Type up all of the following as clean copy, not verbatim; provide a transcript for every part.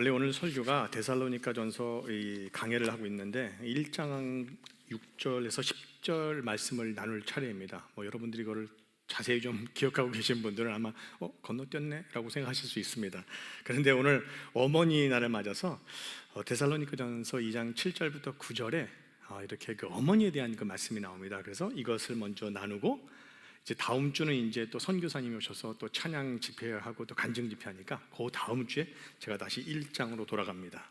원래 오늘 설교가 데살로니가전서 강해를 하고 있는데 1장 6절에서 10절 말씀을 나눌 차례입니다. 여러분들이 이거를 자세히 좀 기억하고 계신 분들은 아마 건너뛰었네 라고 생각하실 수 있습니다. 그런데 오늘 어머니 날을 맞아서 데살로니가전서 2장 7절부터 9절에 이렇게 그 어머니에 대한 그 말씀이 나옵니다. 그래서 이것을 먼저 나누고 이제 다음 주는 이제 또 선교사님이 오셔서 또 찬양 집회하고 또 간증 집회하니까 그 다음 주에 제가 다시 1장으로 돌아갑니다.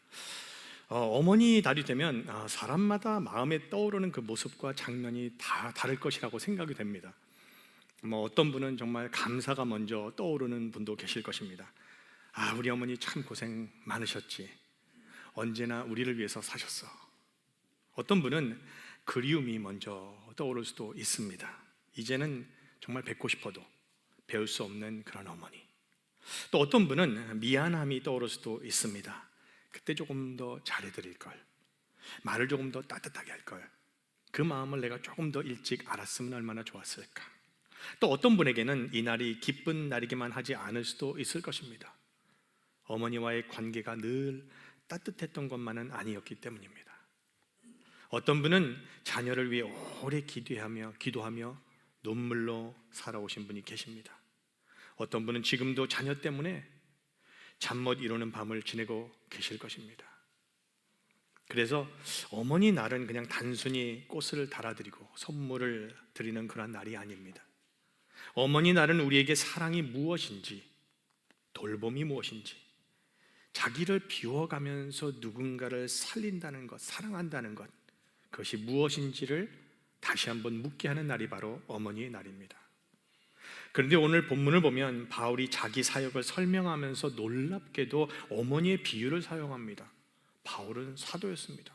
어머니 날이 되면 사람마다 마음에 떠오르는 그 모습과 장면이 다 다를 것이라고 생각이 됩니다. 어떤 분은 정말 감사가 먼저 떠오르는 분도 계실 것입니다. 우리 어머니 참 고생 많으셨지, 언제나 우리를 위해서 사셨어. 어떤 분은 그리움이 먼저 떠오를 수도 있습니다. 이제는 정말 뵙고 싶어도 배울 수 없는 그런 어머니. 또 어떤 분은 미안함이 떠오를 수도 있습니다. 그때 조금 더 잘해드릴 걸, 말을 조금 더 따뜻하게 할 걸, 그 마음을 내가 조금 더 일찍 알았으면 얼마나 좋았을까. 또 어떤 분에게는 이 날이 기쁜 날이기만 하지 않을 수도 있을 것입니다. 어머니와의 관계가 늘 따뜻했던 것만은 아니었기 때문입니다. 어떤 분은 자녀를 위해 오래 기도하며 눈물로 살아오신 분이 계십니다. 어떤 분은 지금도 자녀 때문에 잠 못 이루는 밤을 지내고 계실 것입니다. 그래서 어머니 날은 그냥 단순히 꽃을 달아드리고 선물을 드리는 그런 날이 아닙니다. 어머니 날은 우리에게 사랑이 무엇인지, 돌봄이 무엇인지, 자기를 비워가면서 누군가를 살린다는 것, 사랑한다는 것, 그것이 무엇인지를 다시 한번 묻게 하는 날이 바로 어머니의 날입니다. 그런데 오늘 본문을 보면 바울이 자기 사역을 설명하면서 놀랍게도 어머니의 비유를 사용합니다. 바울은 사도였습니다.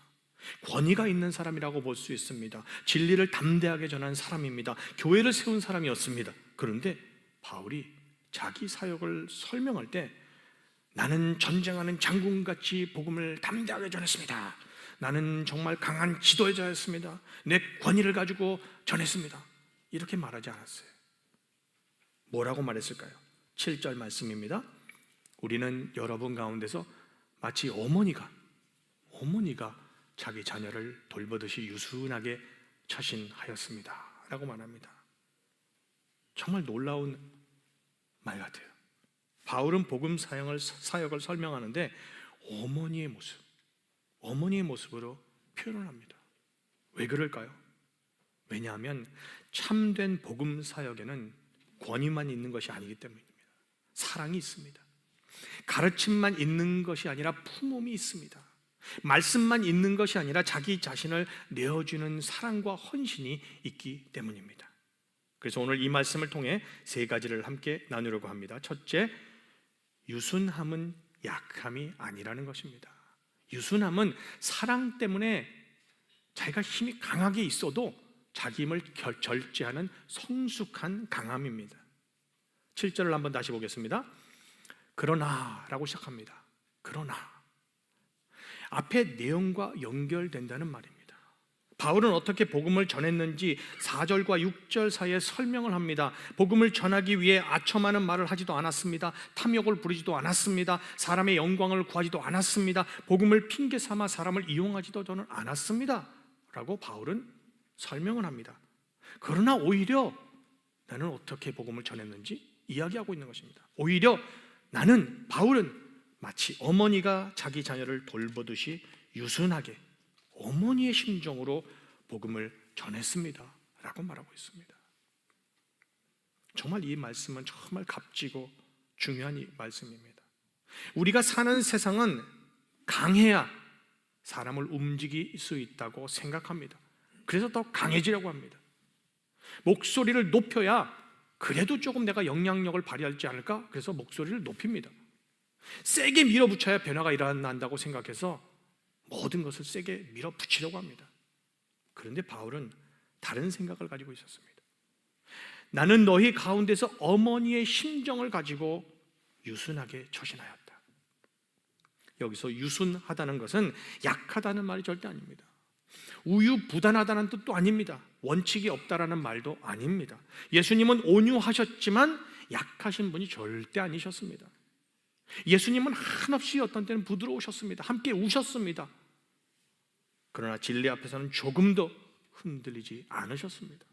권위가 있는 사람이라고 볼 수 있습니다. 진리를 담대하게 전한 사람입니다. 교회를 세운 사람이었습니다. 그런데 바울이 자기 사역을 설명할 때 나는 전쟁하는 장군같이 복음을 담대하게 전했습니다. 나는 정말 강한 지도자였습니다. 내 권위를 가지고 전했습니다. 이렇게 말하지 않았어요. 뭐라고 말했을까요? 7절 말씀입니다. 우리는 여러분 가운데서 마치 어머니가 자기 자녀를 돌보듯이 유순하게 처신하였습니다 라고 말합니다. 정말 놀라운 말 같아요. 바울은 복음 사역을 설명하는데 어머니의 모습으로 표현을 합니다. 왜 그럴까요? 왜냐하면 참된 복음 사역에는 권위만 있는 것이 아니기 때문입니다. 사랑이 있습니다. 가르침만 있는 것이 아니라 품음이 있습니다. 말씀만 있는 것이 아니라 자기 자신을 내어주는 사랑과 헌신이 있기 때문입니다. 그래서 오늘 이 말씀을 통해 세 가지를 함께 나누려고 합니다. 첫째, 유순함은 약함이 아니라는 것입니다. 유순함은 사랑 때문에 자기가 힘이 강하게 있어도 자기 힘을 절제하는 성숙한 강함입니다. 7절을 한번 다시 보겠습니다. 그러나 라고 시작합니다. 그러나 앞에 내용과 연결된다는 말입니다. 바울은 어떻게 복음을 전했는지 4절과 6절 사이에 설명을 합니다. 복음을 전하기 위해 아첨하는 말을 하지도 않았습니다. 탐욕을 부리지도 않았습니다. 사람의 영광을 구하지도 않았습니다. 복음을 핑계 삼아 사람을 이용하지도 저는 않았습니다 라고 바울은 설명을 합니다. 그러나 오히려 나는 어떻게 복음을 전했는지 이야기하고 있는 것입니다. 오히려 바울은 마치 어머니가 자기 자녀를 돌보듯이 유순하게 어머니의 심정으로 복음을 전했습니다 라고 말하고 있습니다. 정말 이 말씀은 정말 값지고 중요한 이 말씀입니다. 우리가 사는 세상은 강해야 사람을 움직일 수 있다고 생각합니다. 그래서 더 강해지려고 합니다. 목소리를 높여야 그래도 조금 내가 영향력을 발휘하지 않을까? 그래서 목소리를 높입니다. 세게 밀어붙여야 변화가 일어난다고 생각해서 모든 것을 세게 밀어붙이려고 합니다. 그런데 바울은 다른 생각을 가지고 있었습니다. 나는 너희 가운데서 어머니의 심정을 가지고 유순하게 처신하였다. 여기서 유순하다는 것은 약하다는 말이 절대 아닙니다. 우유부단하다는 뜻도 아닙니다. 원칙이 없다라는 말도 아닙니다. 예수님은 온유하셨지만 약하신 분이 절대 아니셨습니다. 예수님은 한없이 어떤 때는 부드러우셨습니다. 함께 우셨습니다. 그러나 진리 앞에서는 조금도 흔들리지 않으셨습니다.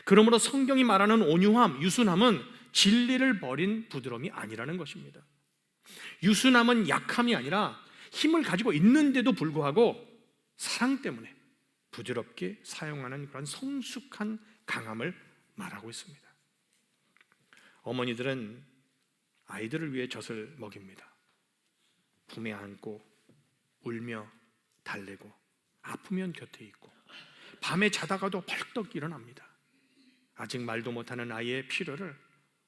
그러므로 성경이 말하는 온유함, 유순함은 진리를 버린 부드러움이 아니라는 것입니다. 유순함은 약함이 아니라 힘을 가지고 있는데도 불구하고 사랑 때문에 부드럽게 사용하는 그런 성숙한 강함을 말하고 있습니다. 어머니들은 아이들을 위해 젖을 먹입니다. 품에 안고 울며 달래고 아프면 곁에 있고 밤에 자다가도 벌떡 일어납니다. 아직 말도 못하는 아이의 필요를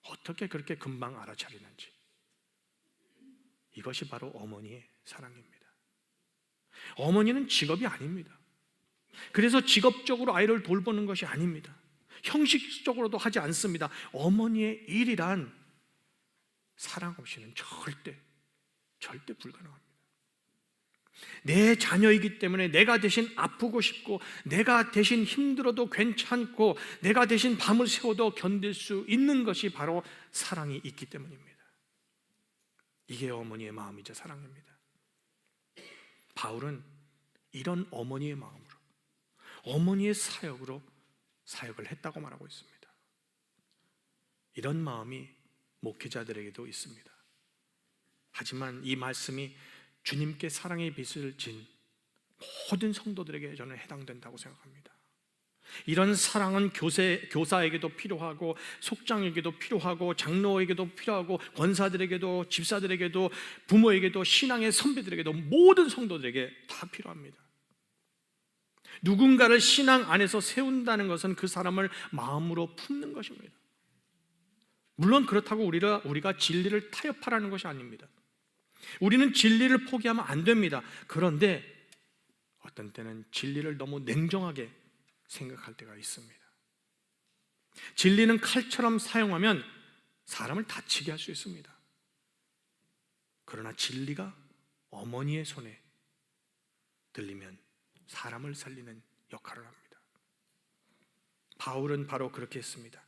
어떻게 그렇게 금방 알아차리는지, 이것이 바로 어머니의 사랑입니다. 어머니는 직업이 아닙니다. 그래서 직업적으로 아이를 돌보는 것이 아닙니다. 형식적으로도 하지 않습니다. 어머니의 일이란 사랑 없이는 절대 불가능합니다. 내 자녀이기 때문에 내가 대신 아프고 싶고, 내가 대신 힘들어도 괜찮고, 내가 대신 밤을 새워도 견딜 수 있는 것이 바로 사랑이 있기 때문입니다. 이게 어머니의 마음이자 사랑입니다. 바울은 이런 어머니의 마음으로, 어머니의 사역으로 사역을 했다고 말하고 있습니다. 이런 마음이 목회자들에게도 있습니다. 하지만 이 말씀이 주님께 사랑의 빚을 진 모든 성도들에게 저는 해당된다고 생각합니다. 이런 사랑은 교사에게도 필요하고, 속장에게도 필요하고, 장로에게도 필요하고, 권사들에게도, 집사들에게도, 부모에게도, 신앙의 선배들에게도, 모든 성도들에게 다 필요합니다. 누군가를 신앙 안에서 세운다는 것은 그 사람을 마음으로 품는 것입니다. 물론 그렇다고 우리가 진리를 타협하라는 것이 아닙니다. 우리는 진리를 포기하면 안 됩니다. 그런데 어떤 때는 진리를 너무 냉정하게 생각할 때가 있습니다. 진리는 칼처럼 사용하면 사람을 다치게 할 수 있습니다. 그러나 진리가 어머니의 손에 들리면 사람을 살리는 역할을 합니다. 바울은 바로 그렇게 했습니다.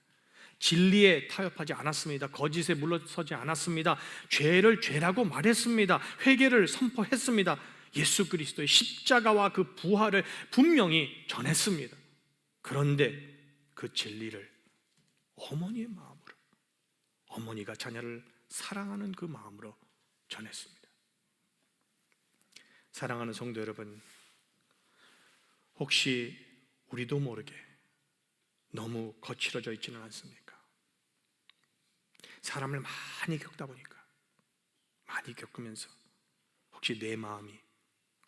진리에 타협하지 않았습니다. 거짓에 물러서지 않았습니다. 죄를 죄라고 말했습니다. 회개를 선포했습니다. 예수 그리스도의 십자가와 그 부활을 분명히 전했습니다. 그런데 그 진리를 어머니의 마음으로, 어머니가 자녀를 사랑하는 그 마음으로 전했습니다. 사랑하는 성도 여러분, 혹시 우리도 모르게 너무 거칠어져 있지는 않습니까? 사람을 많이 겪다 보니까, 많이 겪으면서 혹시 내 마음이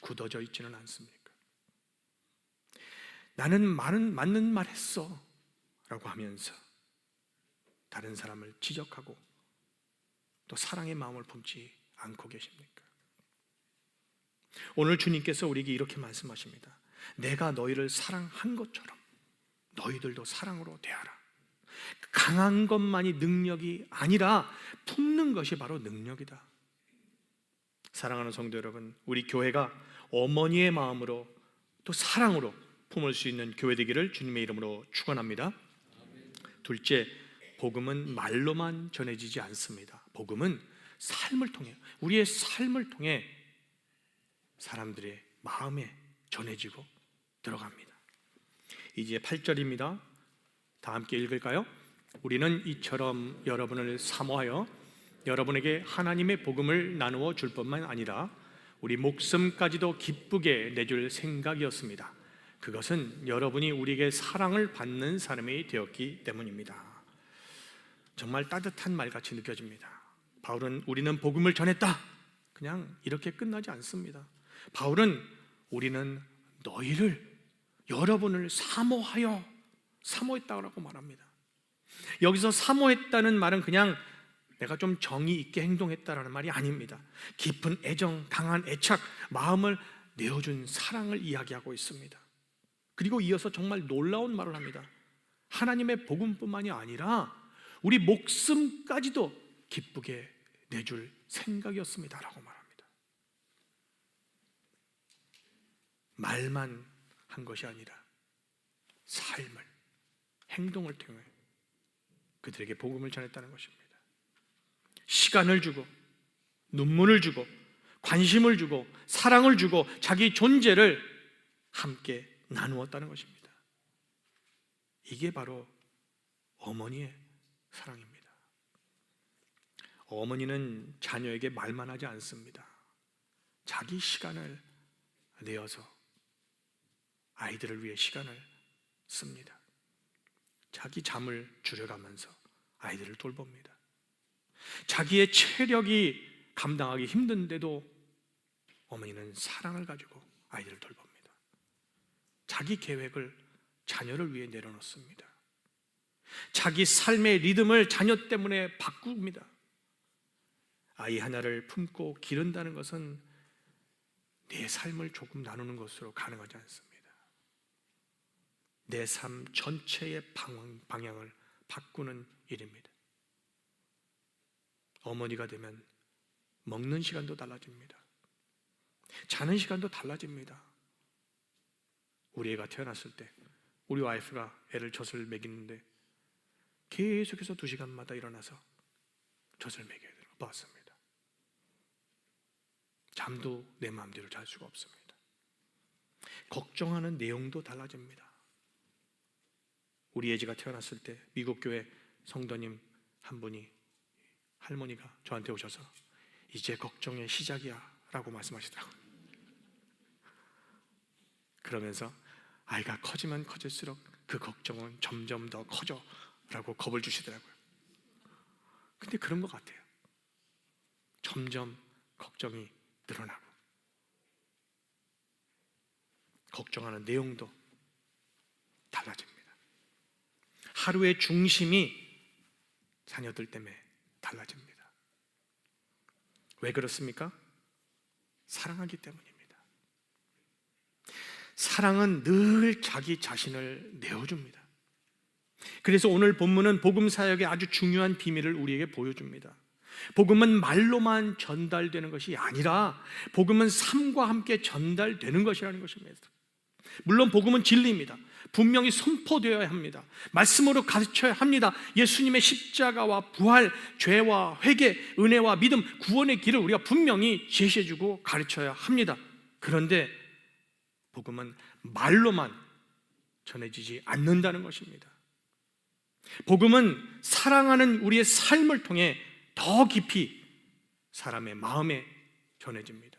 굳어져 있지는 않습니까? 나는 맞는 말 했어 라고 하면서 다른 사람을 지적하고 또 사랑의 마음을 품지 않고 계십니까? 오늘 주님께서 우리에게 이렇게 말씀하십니다. 내가 너희를 사랑한 것처럼 너희들도 사랑으로 대하라. 강한 것만이 능력이 아니라 품는 것이 바로 능력이다. 사랑하는 성도 여러분, 우리 교회가 어머니의 마음으로 또 사랑으로 품을 수 있는 교회 되기를 주님의 이름으로 축원합니다. 둘째, 복음은 말로만 전해지지 않습니다. 복음은 삶을 통해, 우리의 삶을 통해 사람들의 마음에 전해지고 들어갑니다. 이제 8절입니다. 다 함께 읽을까요? 우리는 이처럼 여러분을 사모하여 여러분에게 하나님의 복음을 나누어 줄 뿐만 아니라 우리 목숨까지도 기쁘게 내줄 생각이었습니다. 그것은 여러분이 우리에게 사랑을 받는 사람이 되었기 때문입니다. 정말 따뜻한 말같이 느껴집니다. 바울은 우리는 복음을 전했다, 그냥 이렇게 끝나지 않습니다. 바울은 우리는 너희를, 여러분을 사모했다고 말합니다. 여기서 사모했다는 말은 그냥 내가 좀 정이 있게 행동했다라는 말이 아닙니다. 깊은 애정, 강한 애착, 마음을 내어준 사랑을 이야기하고 있습니다. 그리고 이어서 정말 놀라운 말을 합니다. 하나님의 복음뿐만이 아니라 우리 목숨까지도 기쁘게 내줄 생각이었습니다 라고 말합니다. 말만 한 것이 아니라 삶을, 행동을 통해 그들에게 복음을 전했다는 것입니다. 시간을 주고 눈물을 주고 관심을 주고 사랑을 주고 자기 존재를 함께 나누었다는 것입니다. 이게 바로 어머니의 사랑입니다. 어머니는 자녀에게 말만 하지 않습니다. 자기 시간을 내어서 아이들을 위해 시간을 씁니다. 자기 잠을 줄여가면서 아이들을 돌봅니다. 자기의 체력이 감당하기 힘든데도 어머니는 사랑을 가지고 아이들을 돌봅니다. 자기 계획을 자녀를 위해 내려놓습니다. 자기 삶의 리듬을 자녀 때문에 바꿉니다. 아이 하나를 품고 기른다는 것은 내 삶을 조금 나누는 것으로 가능하지 않습니다. 내 삶 전체의 방향을 바꾸는 일입니다. 어머니가 되면 먹는 시간도 달라집니다. 자는 시간도 달라집니다. 우리 애가 태어났을 때 우리 와이프가 애를 젖을 먹이는데 계속해서 2시간마다 일어나서 젖을 먹여야 되는 거 봤습니다. 잠도 내 마음대로 잘 수가 없습니다. 걱정하는 내용도 달라집니다. 우리 예지가 태어났을 때 미국 교회 성도님 한 분이, 할머니가 저한테 오셔서 이제 걱정의 시작이야 라고 말씀하시더라고요. 그러면서 아이가 커지면 커질수록 그 걱정은 점점 더 커져 라고 겁을 주시더라고요. 근데 그런 것 같아요. 점점 걱정이 늘어나고 걱정하는 내용도 달라집니다. 하루의 중심이 자녀들 때문에 달라집니다. 왜 그렇습니까? 사랑하기 때문입니다. 사랑은 늘 자기 자신을 내어줍니다. 그래서 오늘 본문은 복음 사역의 아주 중요한 비밀을 우리에게 보여줍니다. 복음은 말로만 전달되는 것이 아니라 복음은 삶과 함께 전달되는 것이라는 것입니다. 물론 복음은 진리입니다. 분명히 선포되어야 합니다. 말씀으로 가르쳐야 합니다. 예수님의 십자가와 부활, 죄와 회개, 은혜와 믿음, 구원의 길을 우리가 분명히 제시해주고 가르쳐야 합니다. 그런데 복음은 말로만 전해지지 않는다는 것입니다. 복음은 사랑하는 우리의 삶을 통해 더 깊이 사람의 마음에 전해집니다.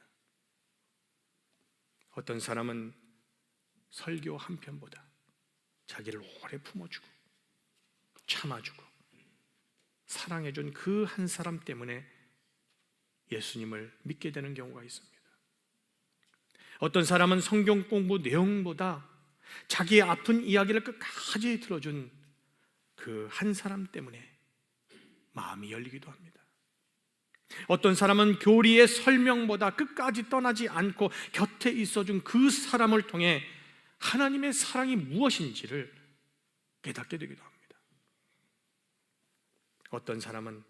어떤 사람은 설교 한 편보다 자기를 오래 품어주고 참아주고 사랑해준 그 한 사람 때문에 예수님을 믿게 되는 경우가 있습니다. 어떤 사람은 성경 공부 내용보다 자기의 아픈 이야기를 끝까지 들어준 그 한 사람 때문에 마음이 열리기도 합니다. 어떤 사람은 교리의 설명보다 끝까지 떠나지 않고 곁에 있어준 그 사람을 통해 하나님의 사랑이 무엇인지를 깨닫게 되기도 합니다. 어떤 사람은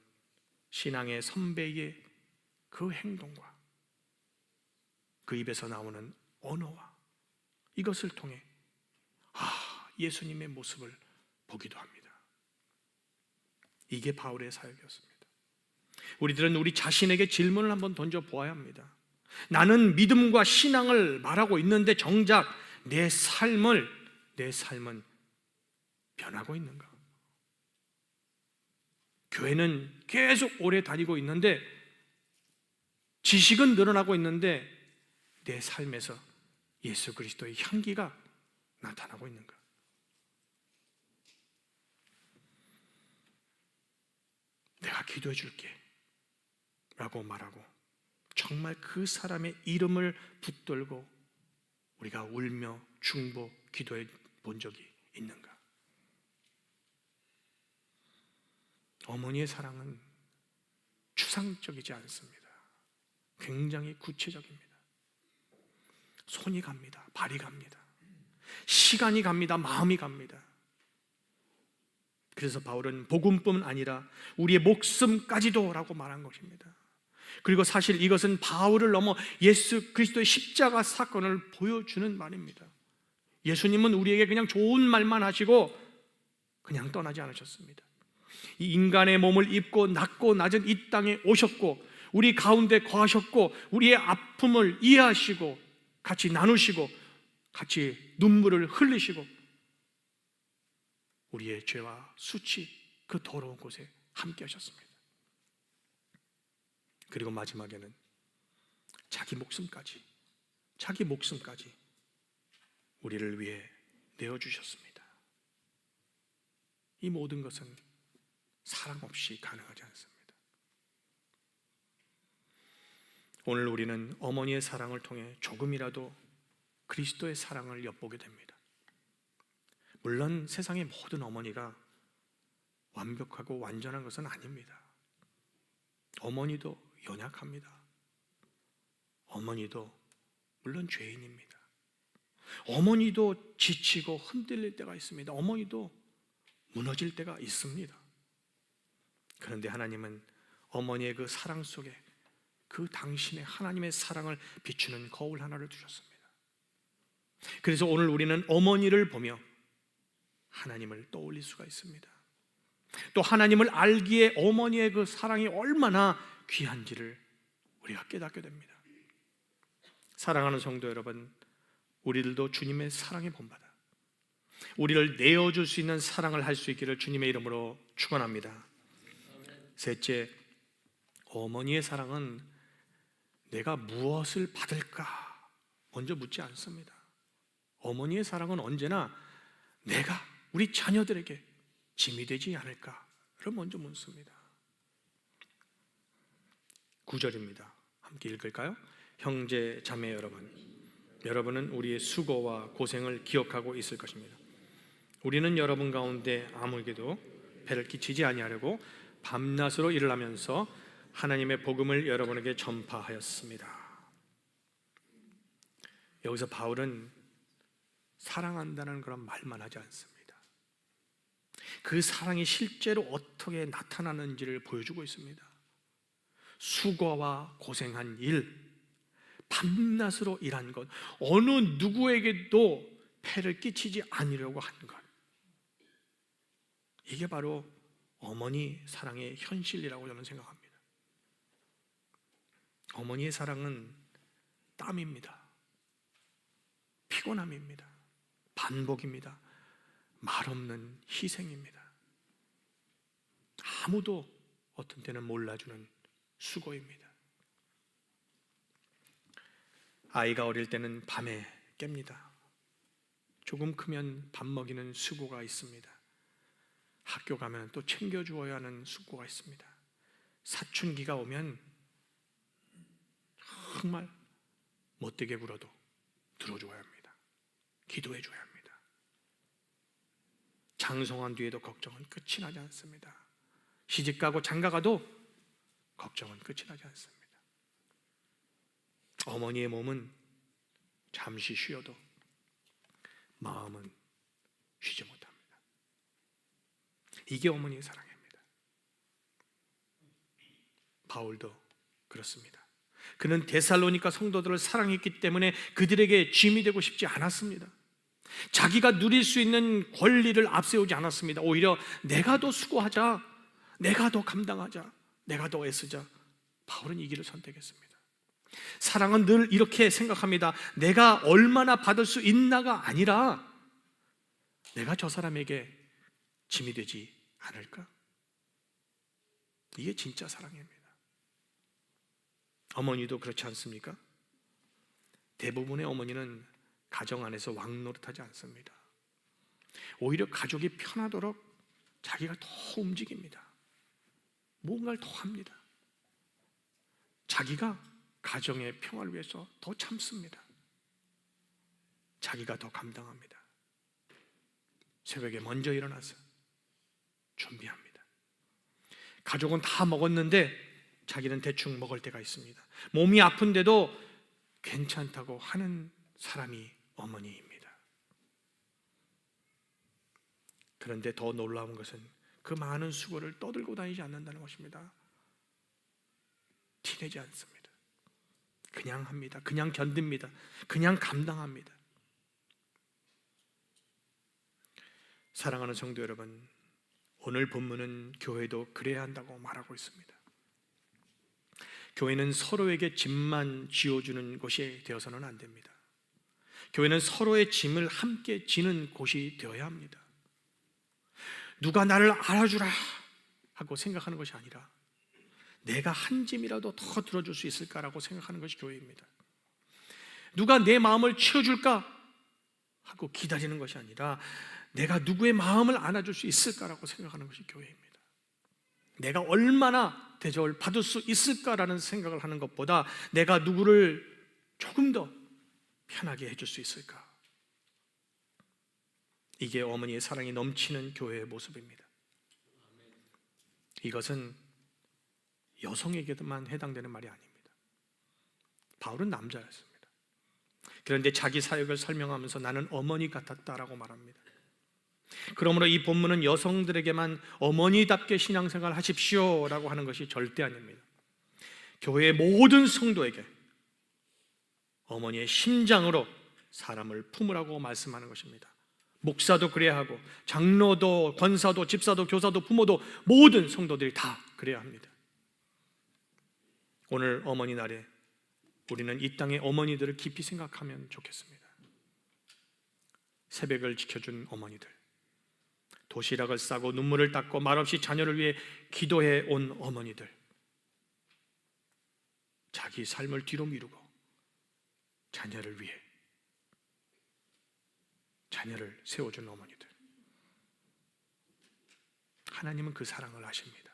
신앙의 선배의 그 행동과 그 입에서 나오는 언어와 이것을 통해 예수님의 모습을 보기도 합니다. 이게 바울의 사역이었습니다. 우리들은 우리 자신에게 질문을 한번 던져보아야 합니다. 나는 믿음과 신앙을 말하고 있는데 정작 내 삶은 변하고 있는가? 교회는 계속 오래 다니고 있는데 지식은 늘어나고 있는데 내 삶에서 예수 그리스도의 향기가 나타나고 있는가? 내가 기도해 줄게 라고 말하고 정말 그 사람의 이름을 붙들고 우리가 울며 중보 기도해 본 적이 있는가? 어머니의 사랑은 추상적이지 않습니다. 굉장히 구체적입니다. 손이 갑니다. 발이 갑니다. 시간이 갑니다. 마음이 갑니다. 그래서 바울은 복음뿐 아니라 우리의 목숨까지도 라고 말한 것입니다. 그리고 사실 이것은 바울을 넘어 예수 그리스도의 십자가 사건을 보여주는 말입니다. 예수님은 우리에게 그냥 좋은 말만 하시고 그냥 떠나지 않으셨습니다. 이 인간의 몸을 입고 낮고 낮은 이 땅에 오셨고 우리 가운데 거하셨고 우리의 아픔을 이해하시고 같이 나누시고 같이 눈물을 흘리시고 우리의 죄와 수치 그 더러운 곳에 함께 하셨습니다. 그리고 마지막에는 자기 목숨까지 우리를 위해 내어주셨습니다. 이 모든 것은 사랑 없이 가능하지 않습니다. 오늘 우리는 어머니의 사랑을 통해 조금이라도 그리스도의 사랑을 엿보게 됩니다. 물론 세상의 모든 어머니가 완벽하고 완전한 것은 아닙니다. 어머니도 연약합니다. 어머니도 물론 죄인입니다. 어머니도 지치고 흔들릴 때가 있습니다. 어머니도 무너질 때가 있습니다. 그런데 하나님은 어머니의 그 사랑 속에 그 당신의 하나님의 사랑을 비추는 거울 하나를 두셨습니다. 그래서 오늘 우리는 어머니를 보며 하나님을 떠올릴 수가 있습니다. 또 하나님을 알기에 어머니의 그 사랑이 얼마나 귀한지를 우리가 깨닫게 됩니다. 사랑하는 성도 여러분, 우리들도 주님의 사랑에 본받아 우리를 내어줄 수 있는 사랑을 할 수 있기를 주님의 이름으로 축원합니다. 셋째, 어머니의 사랑은 내가 무엇을 받을까 먼저 묻지 않습니다. 어머니의 사랑은 언제나 내가 우리 자녀들에게 짐이 되지 않을까를 먼저 묻습니다. 9절입니다. 함께 읽을까요? 형제 자매 여러분은 우리의 수고와 고생을 기억하고 있을 것입니다. 우리는 여러분 가운데 아무에게도 배를 끼치지 아니하려고 밤낮으로 일을 하면서 하나님의 복음을 여러분에게 전파하였습니다. 여기서 바울은 사랑한다는 그런 말만 하지 않습니다. 그 사랑이 실제로 어떻게 나타나는지를 보여주고 있습니다. 수고와 고생한 일, 밤낮으로 일한 것, 어느 누구에게도 폐를 끼치지 않으려고 한 것, 이게 바로 어머니 사랑의 현실이라고 저는 생각합니다. 어머니의 사랑은 땀입니다. 피곤함입니다. 반복입니다. 말없는 희생입니다. 아무도 어떤 때는 몰라주는 수고입니다. 아이가 어릴 때는 밤에 깹니다. 조금 크면 밥 먹이는 수고가 있습니다. 학교 가면 또 챙겨주어야 하는 수고가 있습니다. 사춘기가 오면 정말 못되게 굴어도 들어줘야 합니다. 기도해줘야 합니다. 장성한 뒤에도 걱정은 끝이 나지 않습니다. 시집가고 장가가도 걱정은 끝이 나지 않습니다. 어머니의 몸은 잠시 쉬어도 마음은 쉬지 못합니다. 이게 어머니의 사랑입니다. 바울도 그렇습니다. 그는 데살로니가 성도들을 사랑했기 때문에 그들에게 짐이 되고 싶지 않았습니다. 자기가 누릴 수 있는 권리를 앞세우지 않았습니다. 오히려 내가 더 수고하자, 내가 더 감당하자, 내가 더 애쓰자. 바울은 이 길을 선택했습니다. 사랑은 늘 이렇게 생각합니다. 내가 얼마나 받을 수 있나가 아니라 내가 저 사람에게 짐이 되지 않을까? 이게 진짜 사랑입니다. 어머니도 그렇지 않습니까? 대부분의 어머니는 가정 안에서 왕노릇하지 않습니다. 오히려 가족이 편하도록 자기가 더 움직입니다. 뭔가를 더 합니다. 자기가 가정의 평화를 위해서 더 참습니다. 자기가 더 감당합니다. 새벽에 먼저 일어나서 준비합니다. 가족은 다 먹었는데 자기는 대충 먹을 때가 있습니다. 몸이 아픈데도 괜찮다고 하는 사람이 어머니입니다. 그런데 더 놀라운 것은 그 많은 수고를 떠들고 다니지 않는다는 것입니다. 티내지 않습니다. 그냥 합니다. 그냥 견딥니다. 그냥 감당합니다. 사랑하는 성도 여러분, 오늘 본문은 교회도 그래야 한다고 말하고 있습니다. 교회는 서로에게 짐만 지어주는 곳이 되어서는 안 됩니다. 교회는 서로의 짐을 함께 지는 곳이 되어야 합니다. 누가 나를 알아주라 하고 생각하는 것이 아니라 내가 한 짐이라도 더 들어줄 수 있을까라고 생각하는 것이 교회입니다. 누가 내 마음을 채워줄까 하고 기다리는 것이 아니라 내가 누구의 마음을 안아줄 수 있을까라고 생각하는 것이 교회입니다. 내가 얼마나 대접을 받을 수 있을까라는 생각을 하는 것보다 내가 누구를 조금 더 편하게 해줄 수 있을까? 이게 어머니의 사랑이 넘치는 교회의 모습입니다. 이것은 여성에게만 해당되는 말이 아닙니다. 바울은 남자였습니다. 그런데 자기 사역을 설명하면서 나는 어머니 같았다라고 말합니다. 그러므로 이 본문은 여성들에게만 어머니답게 신앙생활 하십시오라고 하는 것이 절대 아닙니다. 교회의 모든 성도에게 어머니의 심장으로 사람을 품으라고 말씀하는 것입니다. 목사도 그래야 하고 장로도 권사도 집사도 교사도 부모도 모든 성도들이 다 그래야 합니다. 오늘 어머니 날에 우리는 이 땅의 어머니들을 깊이 생각하면 좋겠습니다. 새벽을 지켜준 어머니들, 도시락을 싸고 눈물을 닦고 말없이 자녀를 위해 기도해 온 어머니들, 자기 삶을 뒤로 미루고 자녀를 위해 자녀를 세워준 어머니들, 하나님은 그 사랑을 아십니다.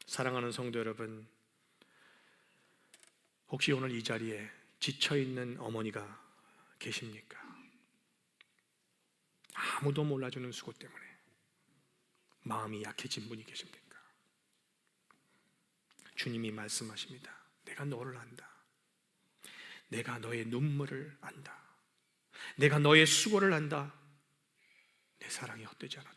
사랑하는 성도 여러분, 혹시 오늘 이 자리에 지쳐있는 어머니가 계십니까? 아무도 몰라주는 수고 때문에 마음이 약해진 분이 계십니까? 주님이 말씀하십니다. 내가 너를 안다. 내가 너의 눈물을 안다. 내가 너의 수고를 안다. 내 사랑이 헛되지 않았다.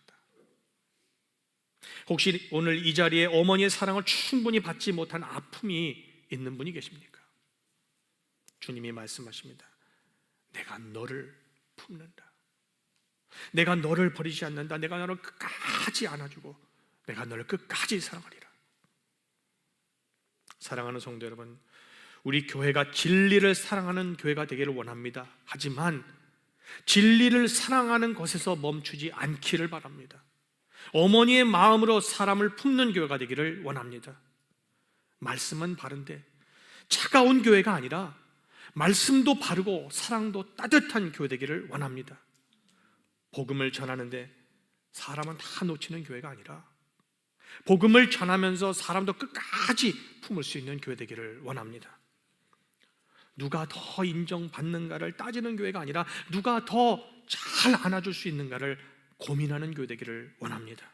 혹시 오늘 이 자리에 어머니의 사랑을 충분히 받지 못한 아픔이 있는 분이 계십니까? 주님이 말씀하십니다. 내가 너를 품는다. 내가 너를 버리지 않는다. 내가 너를 끝까지 안아주고 내가 너를 끝까지 사랑하리라. 사랑하는 성도 여러분, 우리 교회가 진리를 사랑하는 교회가 되기를 원합니다. 하지만 진리를 사랑하는 것에서 멈추지 않기를 바랍니다. 어머니의 마음으로 사람을 품는 교회가 되기를 원합니다. 말씀은 바른데 차가운 교회가 아니라 말씀도 바르고 사랑도 따뜻한 교회 되기를 원합니다. 복음을 전하는데 사람은 다 놓치는 교회가 아니라 복음을 전하면서 사람도 끝까지 품을 수 있는 교회 되기를 원합니다. 누가 더 인정받는가를 따지는 교회가 아니라 누가 더 잘 안아줄 수 있는가를 고민하는 교회 되기를 원합니다.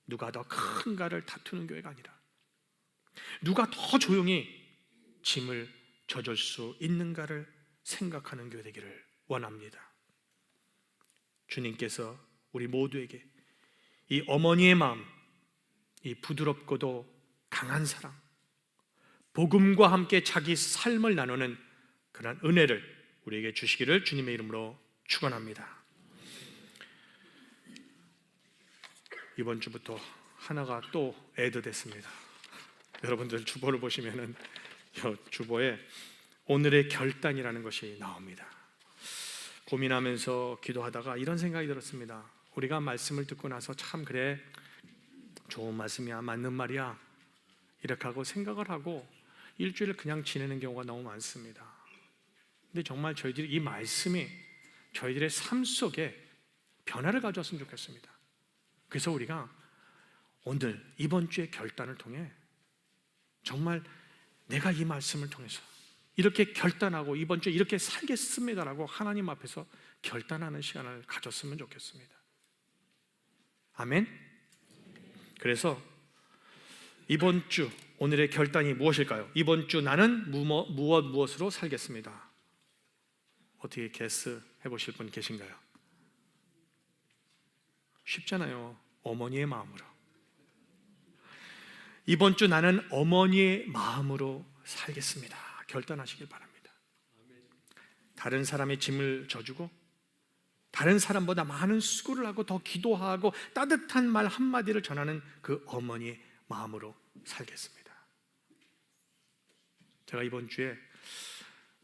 누가 더 큰가를 다투는 교회가 아니라 누가 더 조용히 짐을 져줄 수 있는가를 생각하는 교회 되기를 원합니다. 주님께서 우리 모두에게 이 어머니의 마음, 이 부드럽고도 강한 사랑, 복음과 함께 자기 삶을 나누는 그런 은혜를 우리에게 주시기를 주님의 이름으로 축원합니다. 이번 주부터 하나가 또 애드됐습니다. 여러분들 주보를 보시면은 주보에 오늘의 결단이라는 것이 나옵니다. 고민하면서 기도하다가 이런 생각이 들었습니다. 우리가 말씀을 듣고 나서 참 그래 좋은 말씀이야, 맞는 말이야 이렇게 하고 생각을 하고 일주일을 그냥 지내는 경우가 너무 많습니다. 근데 정말 저희들이 이 말씀이 저희들의 삶 속에 변화를 가져왔으면 좋겠습니다. 그래서 우리가 오늘 이번 주의 결단을 통해 정말 내가 이 말씀을 통해서 이렇게 결단하고 이번 주에 이렇게 살겠습니다라고 하나님 앞에서 결단하는 시간을 가졌으면 좋겠습니다. 아멘. 그래서 이번 주 오늘의 결단이 무엇일까요? 이번 주 나는 무엇으로 살겠습니다. 어떻게 게스 해보실 분 계신가요? 쉽잖아요. 어머니의 마음으로. 이번 주 나는 어머니의 마음으로 살겠습니다. 결단하시길 바랍니다. 다른 사람의 짐을 져주고 다른 사람보다 많은 수고를 하고 더 기도하고 따뜻한 말 한마디를 전하는 그 어머니의 마음으로 살겠습니다. 제가 이번 주에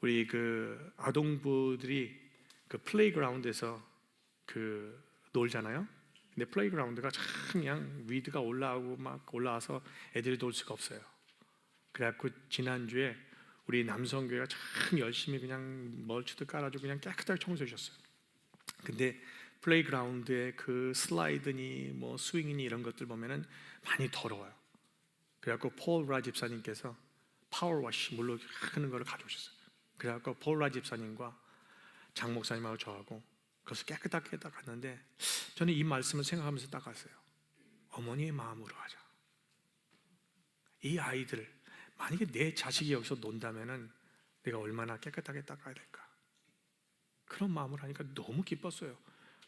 우리 그 아동부들이 그 플레이그라운드에서 그 놀잖아요. 근데 플레이그라운드가 참 그냥 위드가 올라오고 막 올라와서 애들이 놀 수가 없어요. 그래갖고 지난주에 우리 남성교회가 참 열심히 그냥 멀치도 깔아주고 그냥 깨끗하게 청소해 주셨어요. 근데 플레이그라운드에 그 슬라이드니 뭐 스윙이니 이런 것들 보면은 많이 더러워요. 그래갖고 폴 라 집사님께서 파워워시 물로 하는 거를 가져오셨어요. 그래갖고 폴 라 집사님과 장 목사님하고 저하고 그것을 깨끗하게 닦았는데, 저는 이 말씀을 생각하면서 닦았어요. 어머니의 마음으로 하자. 이 아이들, 만약에 내 자식이 여기서 논다면은 내가 얼마나 깨끗하게 닦아야 될까. 그런 마음으로 하니까 너무 기뻤어요.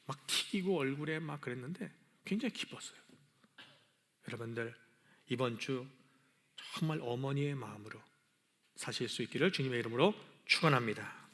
막 튀기고 얼굴에 막 그랬는데 굉장히 기뻤어요. 여러분들, 이번 주 정말 어머니의 마음으로 사실 수 있기를 주님의 이름으로 축원합니다.